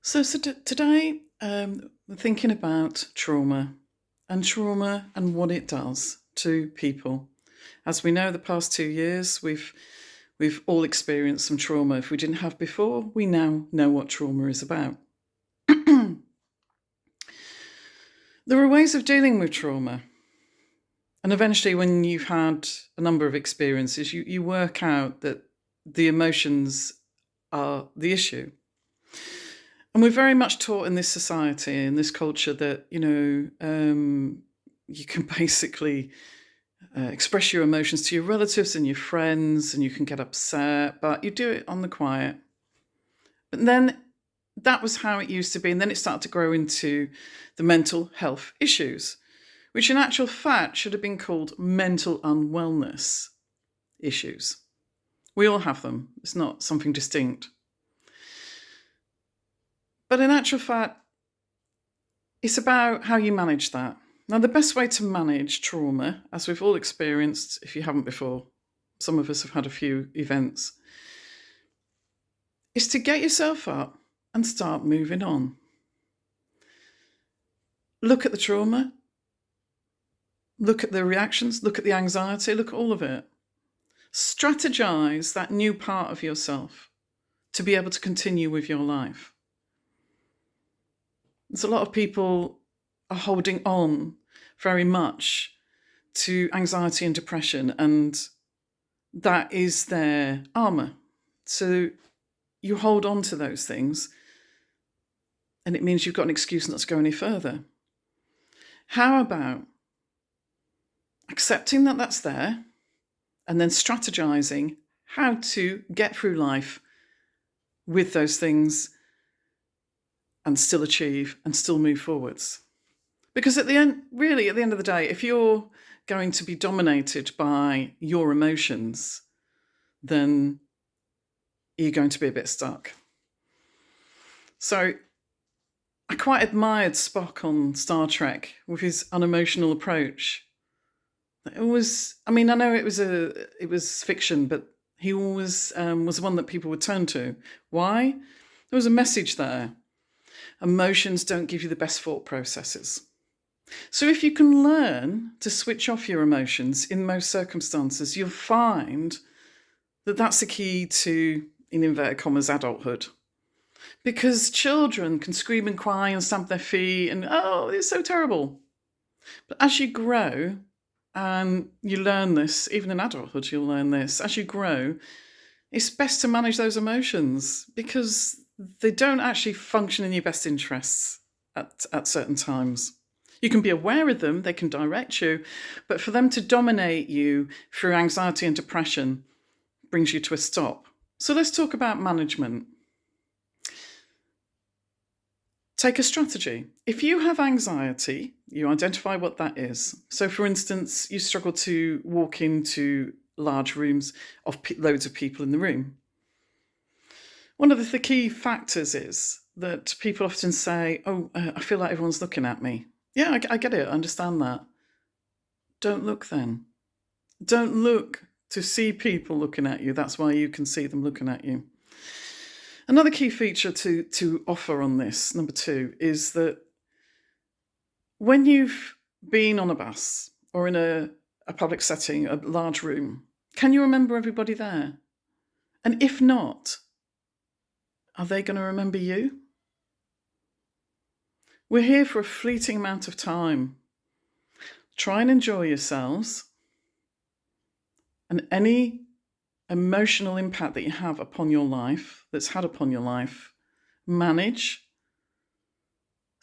Today, we're thinking about trauma and what it does to people. As we know, the past 2 years, we've all experienced some trauma. If we didn't have before, we now know what trauma is about. There are ways of dealing with trauma. And eventually, when you've had a number of experiences, you work out that the emotions are the issue. And we're very much taught in this society, in this culture, that, you can basically express your emotions to your relatives and your friends, and you can get upset, but you do it on the quiet. But then that was how it used to be. And then it started to grow into the mental health issues, which in actual fact should have been called mental unwellness issues. We all have them. It's not something distinct. But in actual fact, it's about how you manage that. Now, the best way to manage trauma, as we've all experienced, if you haven't before, some of us have had a few events, is to get yourself up and start moving on. Look at the trauma, look at the reactions, look at the anxiety, look at all of it. Strategize that new part of yourself to be able to continue with your life. There's a lot of people are holding on very much to anxiety and depression, and that is their armor. So you hold on to those things, and it means you've got an excuse not to go any further. How about accepting that that's there, and then strategizing how to get through life with those things and still achieve and still move forwards? Because at the end of the day, if you're going to be dominated by your emotions, then you're going to be a bit stuck. So I quite admired Spock on Star Trek with his unemotional approach. I know it was fiction, but he always was one that people would turn to. Why? There was a message there. Emotions don't give you the best thought processes. So if you can learn to switch off your emotions in most circumstances, you'll find that that's the key to, in inverted commas, adulthood. Because children can scream and cry and stamp their feet and, oh, it's so terrible. But as you grow, and you learn this, even in adulthood, you'll learn this, as you grow, it's best to manage those emotions because they don't actually function in your best interests at certain times. You can be aware of them, they can direct you, but for them to dominate you through anxiety and depression brings you to a stop. So let's talk about management. Take a strategy. If you have anxiety, you identify what that is. So for instance, you struggle to walk into large rooms of loads of people in the room. One of the key factors is that people often say, I feel like everyone's looking at me. Yeah, I get it. I understand that. Don't look then. Don't look to see people looking at you. That's why you can see them looking at you. Another key feature to offer on this, number 2, is that when you've been on a bus or in a public setting, a large room, can you remember everybody there? And if not, are they going to remember you? We're here for a fleeting amount of time. Try and enjoy yourselves. And any emotional impact that you have upon your life, that's had upon your life, manage,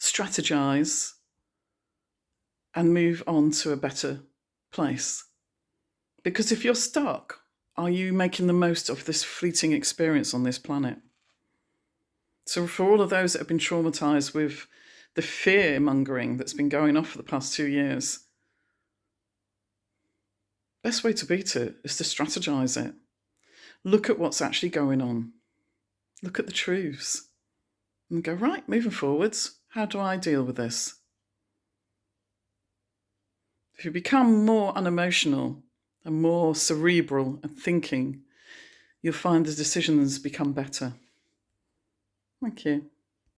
strategize, and move on to a better place. Because if you're stuck, are you making the most of this fleeting experience on this planet? So for all of those that have been traumatized with the fear mongering that's been going on for the past 2 years, best way to beat it is to strategize it. Look at what's actually going on. Look at the truths. And go, right, moving forwards, how do I deal with this? If you become more unemotional and more cerebral and thinking, you'll find the decisions become better. Thank you.